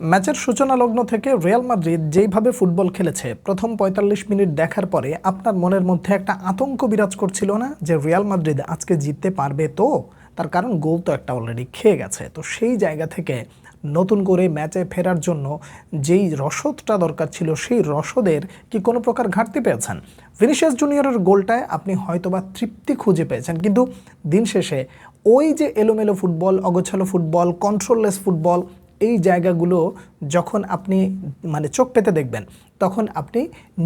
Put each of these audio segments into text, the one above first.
ম্যাচের সূচনা লগ্ন থেকে রিয়াল মাদ্রিদ যেইভাবে ফুটবল খেলেছে প্রথম ৪৫ মিনিট দেখার পরে আপনার মনের মধ্যে একটা আতঙ্ক বিরাজ করছিল না যে রিয়াল মাদ্রিদ আজকে জিততে পারবে? তো তার কারণ গোল তো একটা অলরেডি খেয়ে গেছে। তো সেই জায়গা থেকে নতুন করে ম্যাচে ফেরার জন্য যেই রসদটা দরকার ছিল সেই রসদের কি কোনো প্রকার ঘাটতি পেয়েছেন? ভিনিসিয়াস জুনিয়রের গোলটায় আপনি হয়তোবা তৃপ্তি খুঁজে পেয়েছেন, কিন্তু দিন শেষে ওই যে এলোমেলো ফুটবল, অগোছালো ফুটবল, কন্ট্রোললেস ফুটবল, এই জায়গাগুলো যখন আপনি চোখ পেতে দেখবেন তখন আপনি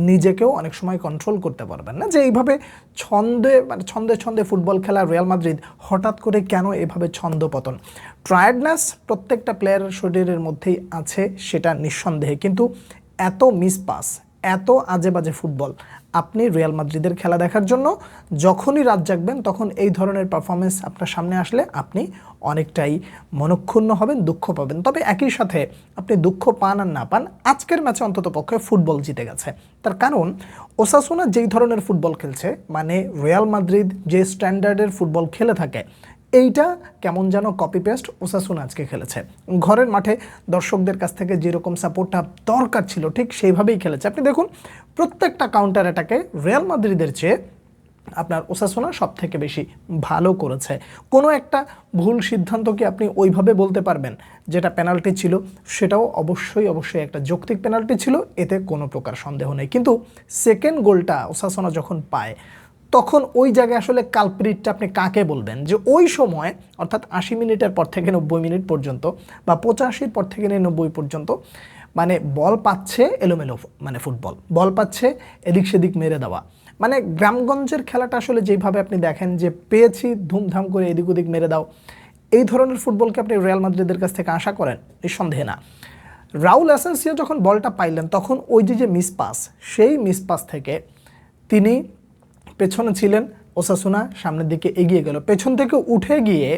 নিজেকেও অনেক সময় কন্ট্রোল করতে পারবেন না যে এইভাবে ছন্দে ছন্দে ফুটবল খেলা রিয়াল মাদ্রিদ হঠাৎ করে কেন এভাবে ছন্দপতন। টায়ার্ডনেস প্রত্যেকটা প্লেয়ারের শরীরের মধ্যেই আছে, সেটা নিঃসন্দেহে, কিন্তু এত মিসপাস, এত আজে বাজে ফুটবল আপনি রিয়াল মাদ্রিদের খেলা দেখার জন্য যখনই রাত জাগবেন তখন এই ধরনের পারফরমেন্স আপনার সামনে আসলে আপনি অনেকটাই মনক্ষুণ্ণ হবেন, দুঃখ পাবেন। তবে একই সাথে আপনি দুঃখ পান আর না পান, আজকের ম্যাচে অন্ততপক্ষে ফুটবল জিতে গেছে। তার কারণ ওসাসুনা যেই ধরনের ফুটবল খেলছে, রিয়াল মাদ্রিদ যে স্ট্যান্ডার্ডের ফুটবল খেলে থাকে, এইটা কেমন যেন কপি পেস্ট ওসাসুনা আজকে খেলেছে। ঘরের মাঠে দর্শকদের কাছ থেকে যেরকম সাপোর্টটা দরকার ছিল ঠিক সেইভাবেই খেলেছে। আপনি দেখুন প্রত্যেকটা কাউন্টার অ্যাটাকে রিয়াল মাদ্রিদের চেয়ে আপনার ওসাসুনা সব থেকে বেশি ভালো করেছে। কোনো একটা ভুল সিদ্ধান্ত কি আপনি ওইভাবে বলতে পারবেন যেটা পেনাল্টি ছিল? সেটাও অবশ্যই একটা যৌক্তিক পেনাল্টি ছিল, এতে কোনো প্রকার সন্দেহ নেই। কিন্তু সেকেন্ড গোলটা ওসাসুনা যখন পায় তখন ওই জায়গায় আসলে কালপ্রিটটা আপনি কাকে বলবেন? যে ওই সময় অর্থাৎ ৮০ মিনিটের পর থেকে ৯০ মিনিট পর্যন্ত বা ৮৫ পর থেকে ৯০ পর্যন্ত বল পাচ্ছে এলোমেলো, ফুটবল বল পাচ্ছে এদিক সেদিক মেরে দেওয়া, গ্রামগঞ্জের খেলাটা আসলে যেভাবে আপনি দেখেন যে পেয়েছি ধুমধাম করে এদিক ওদিক মেরে দাও, এই ধরনের ফুটবলকে আপনি রিয়াল মাদ্রিদের কাছ থেকে আশা করেন? নিঃসন্দেহে না। রাউল অ্যাসেন্সিও যখন বলটা পাইলেন তখন ওই যে মিসপাস, সেই মিসপাস থেকে তিনি পেছনে ছিলেন, ওসাসুনা সামনের দিকে এগিয়ে গেল, পেছন থেকে উঠে গিয়ে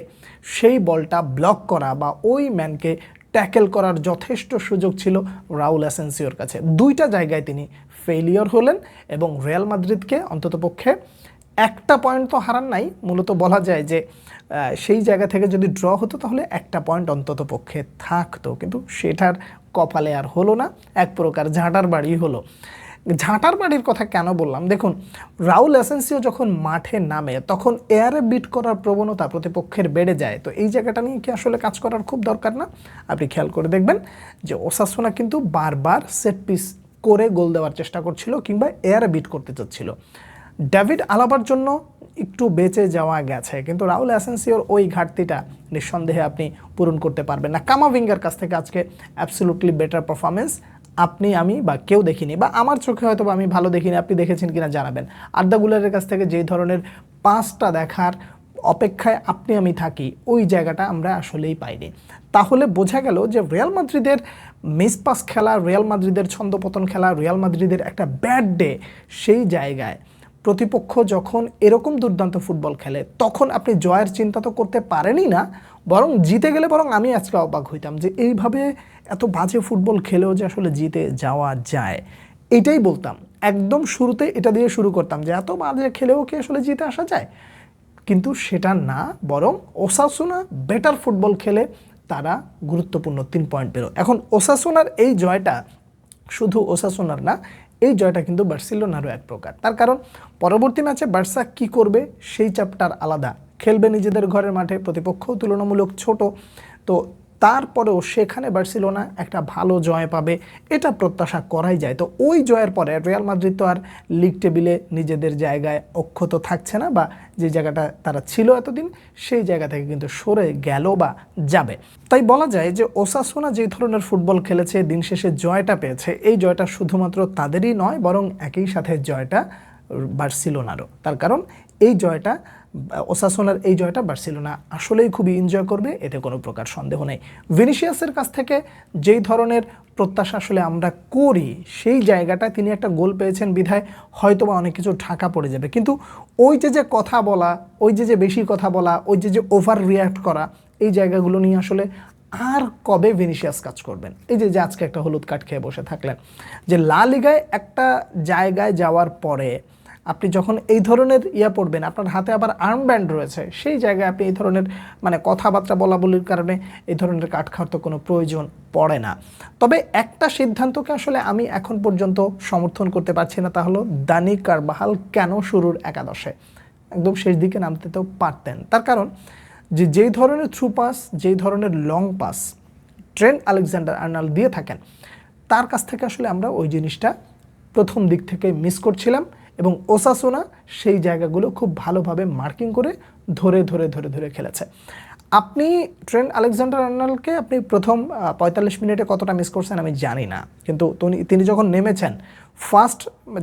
সেই বলটা ব্লক করা বা ওই ম্যানকে ট্যাকেল করার যথেষ্ট সুযোগ ছিল রাউল অ্যাসেন্সিওর কাছে। দুইটা জায়গায় তিনি ফেলিওর হলেন এবং রিয়াল মাদ্রিদকে অন্ততপক্ষে একটা পয়েন্ট তো হারান নাই, মূলত বলা যায় যে সেই জায়গা থেকে যদি ড্র হতো তাহলে একটা পয়েন্ট অন্তত পক্ষে থাকতো, কিন্তু সেটার কপালে আর হলো না, এক প্রকার ঝাঁটার বাড়ি হলো। ঝাঁটার বাড়ির কথা কেন বললাম? দেখুন, রাউল অ্যাসেন্সিও যখন মাঠে নামে তখন এয়ারে বিট করার প্রবণতা প্রতিপক্ষের বেড়ে যায়। তো এই জায়গাটা নিয়ে কি আসলে কাজ করার খুব দরকার না? আপনি খেয়াল করে দেখবেন যে ওসাসুনা কিন্তু বারবার সেট পিস করে গোল দেওয়ার চেষ্টা করছিল কিংবা এয়ারে বিট করতে চাচ্ছিল। ডেভিড আলাবার জন্য একটু বেঁচে যাওয়া গেছে, কিন্তু রাউল অ্যাসেন্সিওর ওই ঘাটতিটা নিঃসন্দেহে আপনি পূরণ করতে পারবেন না। কামাভিঙ্গার কাছ থেকে আজকে অ্যাবসলিউটলি বেটার পারফরমেন্স আপনি, আমি বা কেউ দেখিনি, বা আমার চোখে হয়তো বা আমি ভালো দেখিনি, আপনি দেখেছেন কিনা জানাবেন। আর্দা গুলারের কাছ থেকে যেই ধরনের পাসটা দেখার অপেক্ষায় আপনি আমি থাকি, ওই জায়গাটা আমরা আসলেই পাইনি। তাহলে বোঝা গেল যে রিয়াল মাদ্রিদের মিসপাস খেলা, রিয়াল মাদ্রিদের ছন্দপতন খেলা, রিয়াল মাদ্রিদের একটা ব্যাড ডে, সেই জায়গায় প্রতিপক্ষ যখন এরকম দুর্দান্ত ফুটবল খেলে তখন আপনি জয়ের চিন্তা তো করতে পারেনই না, বরং জিতে গেলে বরং আমি আজকে অবাক হইতাম যে এইভাবে এত বাজে ফুটবল খেলেও যে আসলে জিতে যাওয়া যায়। এটাই বলতাম একদম শুরুতে, এটা দিয়ে শুরু করতাম যে এত বাজে খেলেও কি আসলে জিতে আসা যায়? কিন্তু সেটা না, বরং ওসাসুনা বেটার ফুটবল খেলে তারা গুরুত্বপূর্ণ ৩ পয়েন্ট পেল। এখন ওসাসুনার এই জয়টা শুধু ওসাসুনার না, এই জয়টা কিন্তু বার্সেলোনারও এক প্রকার। তার কারণ পরবর্তী ম্যাচে বার্সা কি করবে সেই চ্যাপ্টার আলাদা, খেলবে নিজেদের ঘরের মাঠে, প্রতিপক্ষ তুলনামূলক ছোট, তো তারপরেও সেখানে বার্সেলোনা একটা ভালো জয় পাবে এটা প্রত্যাশা করাই যায়। তো ওই জয়ের পরে রিয়াল মাদ্রিদ তো আর লিগ টেবিলে নিজেদের জায়গায় অক্ষত থাকছে না, বা যে জায়গাটা তারা ছিল এতদিন সেই জায়গা থেকে কিন্তু সরে গেল বা যাবে। তাই বলা যায় যে ওসাসুনা যে ধরনের ফুটবল খেলেছে, দিন শেষে জয়টা পেয়েছে, এই জয়টা শুধুমাত্র তাদেরই নয় বরং একই সাথে জয়টা বার্সেলোনারও। তার কারণ এই জয়টা, ওসাসুনার এই জয়টা বার্সেলোনা আসলেই খুবই এনজয় করবে, এতে কোনো প্রকার সন্দেহ নেই। ভিনিসিয়াসের কাছ থেকে যেই ধরনের প্রত্যাশা আসলে আমরা করি সেই জায়গাটায় তিনি একটা গোল পেয়েছেন বিধায় হয়তোবা অনেক কিছু ঢাকা পড়ে যাবে, কিন্তু ওই যে কথা বলা, ওই যে বেশি কথা বলা, ওই যে ওভার রিয়্যাক্ট করা, এই জায়গাগুলো নিয়ে আসলে আর কবে ভিনিসিয়াস কাজ করবেন? এই যে আজকে একটা হলুদ কার্ড খেয়ে বসে থাকলেন, যে লা লিগায় একটা জায়গায় যাওয়ার পরে আপনি যখন এই ধরনের পড়বেন, আপনার হাতে আবার আর্ম ব্যান্ড রয়েছে, সেই জায়গায় আপনি এই ধরনের মানে কথাবার্তা বলাবলির কারণে এই ধরনের কাট খাওয়ার তো কোনো প্রয়োজন পড়ে না। তবে একটা সিদ্ধান্তকে আসলে আমি এখন পর্যন্ত সমর্থন করতে পারছি না, তা হলো দানি কারবাহাল কেন শুরুর একাদশে, একদম শেষ দিকে নামতে তো পারতেন। তার কারণ যেই ধরনের থ্রু পাস, যেই ধরনের long pass Trent Alexander Arnold দিয়ে থাকেন, তার কাছ থেকে আসলে আমরা ওই জিনিসটা প্রথম দিক থেকে মিস করছিলাম, এবং ওসাসুনা সেই জায়গাগুলো খুব ভালোভাবে মার্কিং করে ধরে ধরে ধরে ধরে খেলেছে। আপনি ট্রেন্ট আলেকজান্ডার আর্নল্ডকে আপনি প্রথম 45 মিনিটে কতটা মিস করছেন আমি জানি না, কিন্তু তিনি যখন নেমেছেন, ফার্স্ট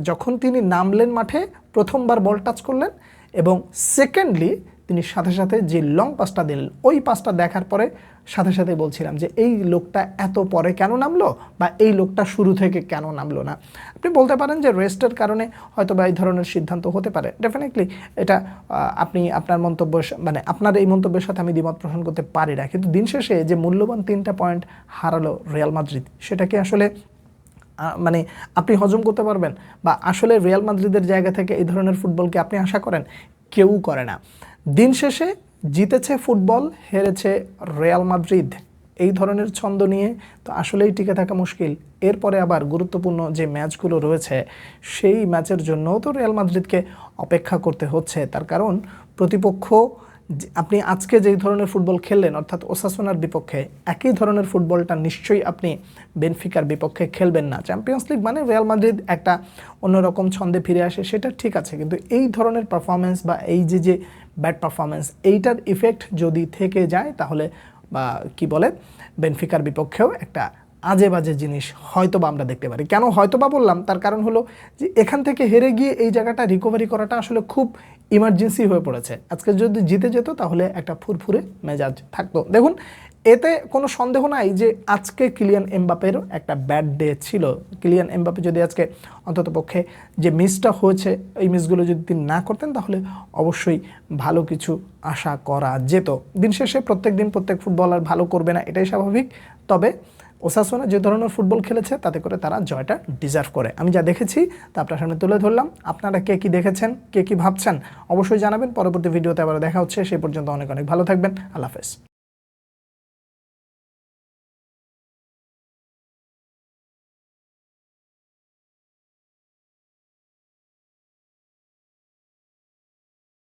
যখন তিনি নামলেন মাঠে, প্রথমবার বল টাচ করলেন, এবং সেকেন্ডলি তিনি সাথে সাথে যে লং পাসটা দিলেন, ওই পাসটা দেখার পরে সাথে সাথে বলছিলাম যে এই লোকটা এত পরে কেন নামলো, বা এই লোকটা শুরু থেকে কেন নামলো না। আপনি বলতে পারেন যে রেস্টের কারণে হয়তো বা এই ধরনের সিদ্ধান্ত হতে পারে, ডেফিনেটলি এটা আপনি আপনার মন্তব্য, মানে আপনার এই মন্তব্যের সাথে আমি দ্বিমত পোষণ করতে পারি না, কিন্তু দিন শেষে যে মূল্যবান 3টা পয়েন্ট হারালো রিয়াল মাদ্রিদ, সেটাকে আসলে মানে আপনি হজম করতে পারবেন, বা আসলে রিয়াল মাদ্রিদের জায়গা থেকে এই ধরনের ফুটবলকে আপনি আশা করেন? কেউ করে না। দিন শেষে জিতেছে ফুটবল, হেরেছে রিয়াল মাদ্রিদ, এই ধরনের ছন্দ নিয়ে তো আসলেই টিকে থাকা মুশকিল। এরপরে আবার গুরুত্বপূর্ণ যে ম্যাচগুলো রয়েছে, সেই ম্যাচের জন্যও তো রিয়াল মাদ্রিদকে অপেক্ষা করতে হচ্ছে। তার কারণ প্রতিপক্ষ, আপনি আজকে যেই ধরনের ফুটবল খেললেন অর্থাৎ ওসাসুনার বিপক্ষে, একই ধরনের ফুটবলটা নিশ্চয়ই আপনি বেনফিকার বিপক্ষে খেলবেন না। চ্যাম্পিয়ন্স লিগ মানে রিয়াল মাদ্রিদ একটা অন্যরকম ছন্দে ফিরে আসে, সেটা ঠিক আছে, কিন্তু এই ধরনের পারফরমেন্স বা এই যে ব্যাড পারফরমেন্স, এইটার ইফেক্ট যদি থেকে যায়, তাহলে বা কি বলে বেনফিকার বিপক্ষেও একটা আজে বাজে জিনিস হয়তোবা আমরা দেখতে পারি। কেন হয়তোবা বললাম, তার কারণ হলো যে এখান থেকে হেরে গিয়ে এই জায়গাটা রিকভারি করাটা আসলে খুব ইমার্জেন্সি হয়ে পড়েছে। আজকে যদি জিতে যেত তাহলে একটা ফুরফুরে মেজাজ থাকতো। দেখুন, এতে কোনো সন্দেহ নাই যে আজকে কিলিয়ান এমবাপেরও একটা ব্যাড ডে ছিল। কিলিয়ান এমবাপে যদি আজকে অন্ততপক্ষে যে মিসটা হয়েছে, এই মিসগুলো যদি তিনি না করতেন, তাহলে অবশ্যই ভালো কিছু আশা করা যেত। দিন শেষে প্রত্যেক দিন প্রত্যেক ফুটবলার ভালো করবে না, এটাই স্বাভাবিক। তবে ওসাসুনা যে ধরনের ফুটবল খেলেছে, তাতে করে তারা জয়টা ডিজার্ভ করে। আমি যা দেখেছি তা আপনার সামনে তুলে ধরলাম। আপনারা কে কী দেখেছেন, কে কী ভাবছেন, অবশ্যই জানাবেন। পরবর্তী ভিডিওতে আবার দেখা হচ্ছে, সেই পর্যন্ত অনেক অনেক ভালো থাকবেন। আল্লাহ হাফেজ।